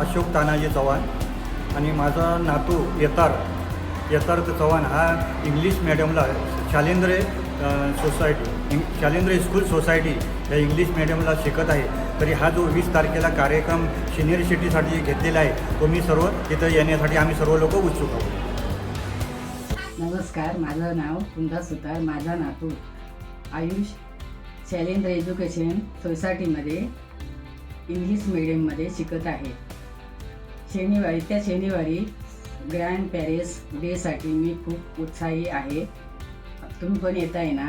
अशोक तानाजी चव्हाण आणि माझा नातू यथार्थ चव्हाण हा इंग्लिश मीडियमला शालेंद्र शालेंद्र स्कूल सोसायटी या इंग्लिश मीडियमला शिकत आहे. तरी हा जो 20 तारखेला कार्यक्रम सिनियर सिटीसाठी घेतलेला आहे तो मी सर्व तिथं येण्यासाठी आम्ही सर्व लोक उत्सुक आहोत. नमस्कार, माझं नाव कुंदा सुतार. माझा नातू आयुष शैलेंद्र एज्युकेशन सोसायटीमध्ये इंग्लिश मीडियममध्ये शिकत आहे. शनिवारी ग्रँड पॅरेंट्स डेसाठी मी खूप उत्साही आहे. तुम्ही पण येताय ना?